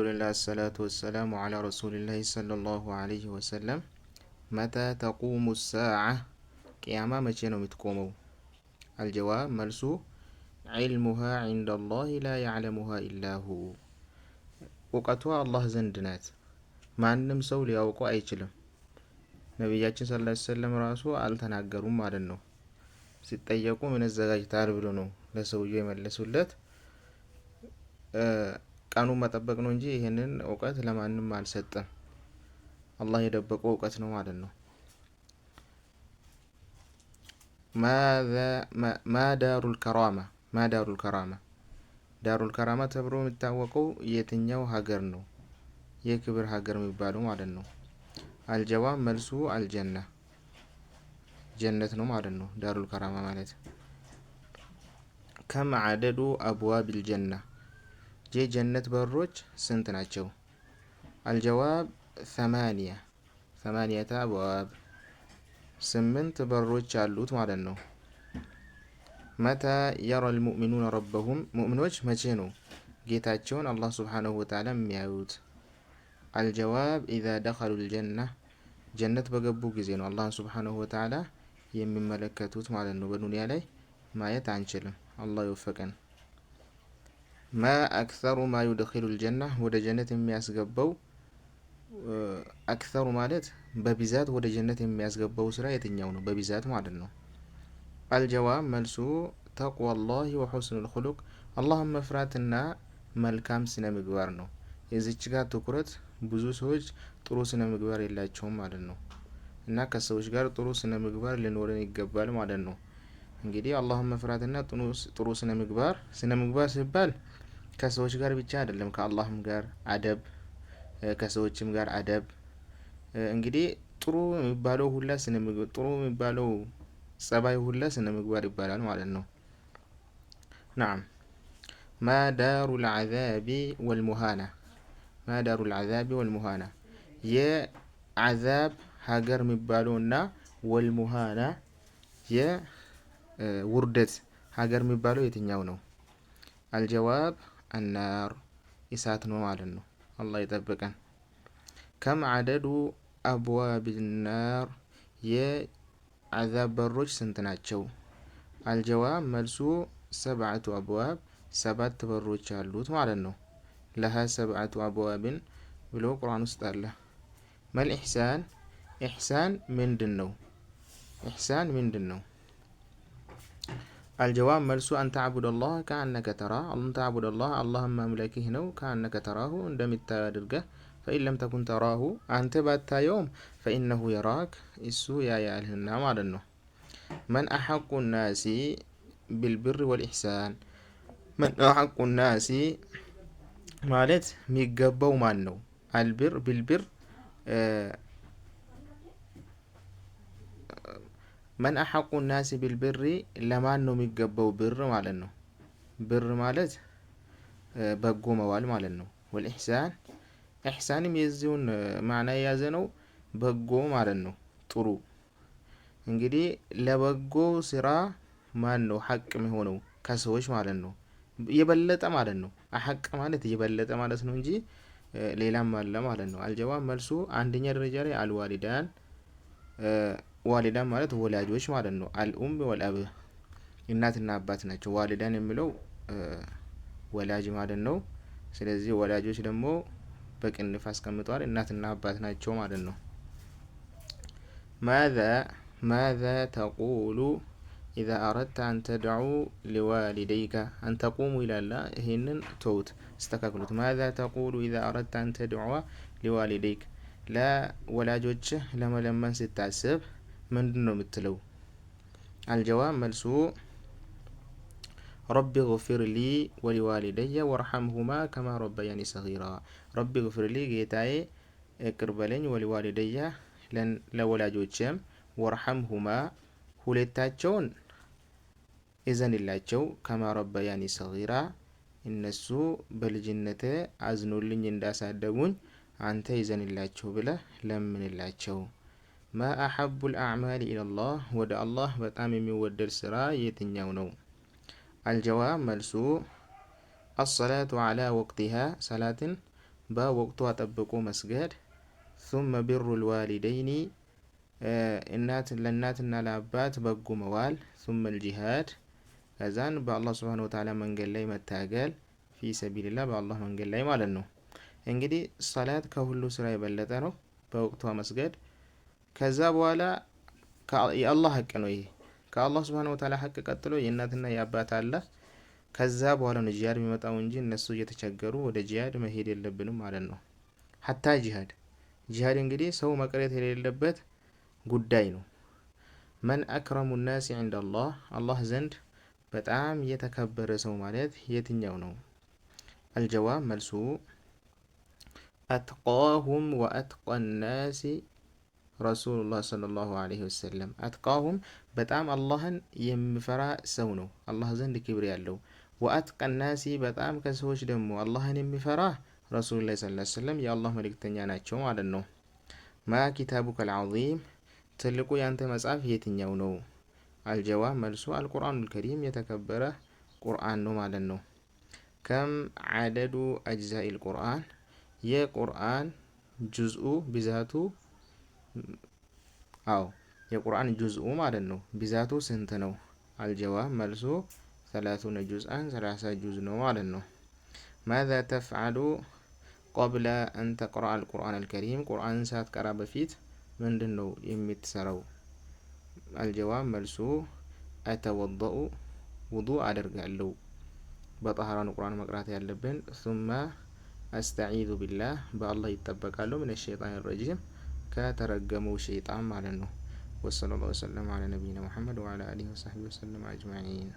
لله الصلاة والسلام على رسول الله صلى الله عليه وسلم. متى تقوم الساعة؟ قيامة متى ነው የምትቆመው? الجواب መልሱ علمها عند الله لا يعلمها إلا هو። እውቀቷ አላህ ዘንድ ናት፣ ማንም ሰው ሊያውቀው አይችልም። ነቢያችን ሰለላሁ ዐለይሂ ወሰለም ራሱ አልተናገሩም ማለት ነው። ሲጠየቁ ምን አዘጋጅተሃል ብሎ ነው ለሰውየው የመለሱለት። ቀኑን መጠበቅ ነው እንጂ ይሄንን እውቀት ለማንም አልሰጠም። አላህ የደበቀው እውቀት ነው ማለት ነው። ማ ዳሩል ከራማ ዳሩል ከራማ ተብሎ የሚታወቀው የትኛው ሀገር ነው? የክብር ሀገር የሚባለው ማለት ነው። አልጀዋብ መልሱ አልጀና ጀነት ነው ማለት ነው ዳሩል ከራማ ማለት። ከም አደዱ አብዋቢል ጀና የጀነት በሮች ስንት ናቸው? አልጀዋብ ሰማንያተ አብዋብ 8 በሮች አሉት ማለት ነው። መታ የረል ሙእሚኑነ ረበሁም ሙእሚኖች መቼ ነው ጌታቸውን አላህ ሱብሓነሁ ወተዓላ የሚያዩት? አልጀዋብ ኢዛ ደኸሉል ጀና ጀነት በገቡ ጊዜ ነው አላህን ሱብሓነሁ ወተዓላ የሚመለከቱት ማለት ነው። በዱንያ ላይ ማየት አንችልም። አላህ ይወፈቀን። ማ አክሰሩ ማ ዩድኺሉል ጀና ወደ ጀነት የሚያስገባው አክሰሩ ማለት በብዛት ወደ ጀነት የሚያስገባው ስራ የትኛው ነው? በብዛት ማለት ነው። አልጀዋብ መልሱ ተቅዋላሂ ወሑስኑል ኹሉቅ አላህን መፍራትና መልካም ስነ ምግባር ነው። የዚች ጋር ትኩረት ብዙ ሰዎች ጥሩ ስነ ምግባር የላቸውም ማለት ነው። እና ከሰዎች ጋር ጥሩ ስነ ምግባር ሊኖረን ይገባል ማለት ነው። እንግዲህ አላህን መፍራትና ጥሩ ስነ ምግባር ሲባል ከሰዎች ጋር ብቻ አይደለም፣ ከአላህም ጋር አደብ፣ ከሰዎችም ጋር አደብ። እንግዲህ ጥሩ የሚባለው ሁላ ጥሩ የሚባለው ጸባይ ሁላ ስነ ምግባር ይባላል ማለት ነው። ናም ማ ዳሩል ዐዛቢ ወልሙሃና የዐዛብ ሀገር የሚባለውና ወልሙሃና የውርደት ሀገር የሚባለው የትኛው ነው? አልጀዋብ አናር እሳት ነው ማለት ነው። አላህ ይጠብቀን። ከም አደዱ አብዋቢል ናር የዐዛብ በሮች ስንት ናቸው? አልጀዋብ መልሱ 7 አብዋብ 7 በሮች አሉት ማለት ነው። ለሃ 7 አብዋብን ብሎ ቁርአን ውስጥ አለ። መል ኢሕሳን ኢሕሳን ምንድን ነው? አልጀዋብ መልሱ አን ተዕቡደላህ ከአነከ ተራህ አላህን ማምለክህ ነው። ከአነከ ተራሁ እንደሚታየው አድርገህ። ፈኢን ለም ተኩን ተራሁ አንተ ባታየውም ፈኢነሁ የራክ እሱ ያያልህና ማለት ነው። መን አሐቁ ናሲ ቢልብር ወልኢሕሳን መን አሐቁ ናሲ ማለት የሚገባው ማን ነው? አልብር ቢልብር መን አሐቁ ናሲ ቢልብሪ ለማን ነው የሚገባው? ብር ማለት ነው። ብር ማለት በጎ መዋል ማለት ነው። ወልኢሕሳን ኢሕሳንም የዚሁን ማዕና የያዘ ነው። በጎ ማለት ነው፣ ጥሩ። እንግዲህ ለበጎ ስራ ማን ነው ሐቅ የሚሆነው? ከሰዎች ማለት ነው፣ የበለጠ ማለት ነው። አሐቅ ማለት የበለጠ ማለት ነው እንጂ ሌላም አለ ማለት ነው። አልጀዋብ መልሱ አንደኛ ደረጃ ላይ አልዋሊዳን ዋሊዳን ማለት ወላጆች ማለት ነው። አልኡም ወልአብ እናትና አባት ናቸው። ዋሊዳን የሚለው ወላጅ ማለት ነው። ስለዚህ ወላጆች ደግሞ በቅንፍ አስቀምጠዋል፣ እናትና አባት ናቸው ማለት ነው። ማዛ ተቁሉ ኢዛ አረድተ አን ተድዑ ሊዋሊደይከ አን ተቁሙ ይላል። ይሄንን ተውት፣ አስተካክሉት። ማዛ ተቁሉ ኢዛ አረድተ አን ተድዑ ሊዋሊደይክ ለወላጆችህ ለመለመን ስታስብ ምንድን ነው የምትለው? አልጀዋብ መልሱ ረቢ ግፊር ሊ ወሊዋሊደየ ወርሐምሁማ ከማ ረበያኒ ሰጊራ። ረቢ ግፊር ሊ ጌታዬ ይቅር በለኝ፣ ወሊዋሊደየ ለወላጆችም፣ ወርሐምሁማ ሁለታቸውን እዘንላቸው፣ ከማ ረበያኒ ሰጊራ እነሱ በልጅነቴ አዝኖልኝ እንዳሳደጉኝ አንተ ይዘንላቸው ብለህ ለምንላቸው። ማ አሐቡል አዕማሊ ኢለላህ ወደ አላህ በጣም የሚወደድ ስራ የትኛው ነው? አልጀዋብ መልሱ አሰላቱ ዐላ ወቅቲሃ ሰላትን በወቅቱ አጠብቆ መስገድ። ثم بر الوالدين ለእናትና ለአባት በጎ መዋል። ثم الجهاد ከዛን በአላህ ስብሐነ ወተዓላ መንገድ ላይ መታገል። ፊ ሰቢልላህ በአላህ መንገድ ላይ ማለት ነው። እንግዲህ ሰላት ከሁሉ ስራ የበለጠ ነው፣ በወቅቷ መስገድ። ከዛ በኋላ የአላህ ሐቅ ነው። ይሄ ከአላህ ስብሐነ ወተዓላ ሐቅ ቀጥሎ የእናትና የአባት አለ። ከዛ በኋላ ነው ጂሃድ የሚመጣው እንጂ እነሱ እየተቸገሩ ወደ ጂሃድ መሄድ የለብንም ማለት ነው። ሀታ ጂሃድ እንግዲህ ሰው መቅረት የሌለበት ጉዳይ ነው። መን አክረሙ ናሲ ዐንደላህ አላህ ዘንድ በጣም የተከበረ ሰው ማለት የትኛው ነው? አልጀዋብ መልሱ አትቃሁም ወአትቃ ናሲ ረሱሉላህ ሰለላሁ ዐለይሂ ወሰለም። አትቃሁም በጣም አላህን የሚፈራ ሰው ነው፣ አላህ ዘንድ ክብር ያለው። ወአትቃ ናሲ በጣም ከሰዎች ደግሞ አላህን የሚፈራ ረሱሉላህ ሰለላሁ ዐለይሂ ወሰለም የአላህ መልእክተኛ ናቸው ማለት ነው። ማ ኪታቡከል ዐዚም ትልቁ ያንተ መጽሐፍ የትኛው ነው? አልጀዋብ መልሱ አልቁርአኑል ከሪም የተከበረ ቁርአን ነው ማለት ነው። ከም ዐደዱ አጅዛኢል ቁርአን የቁርአን ጁዝኡ ብዛቱ የቁርአን ጁዝኡ ማለት ነው ብዛቱ ስንት ነው? አልጀዋብ መልሱ 30 ጁዝአን 30 ጁዝ ነው ማለት ነው። ማዛ ተፍዐሉ ቀብለ አን ተቅረአ አልቁርአነል ከሪም ቁርአንን ሳትቀራ በፊት ምንድን ነው የምትሰራው? አልጀዋብ መልሱ አተወደኡ ውዱእ አደርጋለሁ። በጠሃራ ነው ቁርአን መቅራት ያለብን። ሱመ አስተዒዙ ቢላህ በአላህ ይጠበቃለሁ። ምን ሸይጣን ረጂም ከተረገመው ሸይጣን ማለት ነው። ወሰለላሁ ወሰለም ዐላ ነቢይና ሙሐመድ ወዐላ አሊሂ ወሰሕቢሂ ወሰለም አጅመዒን።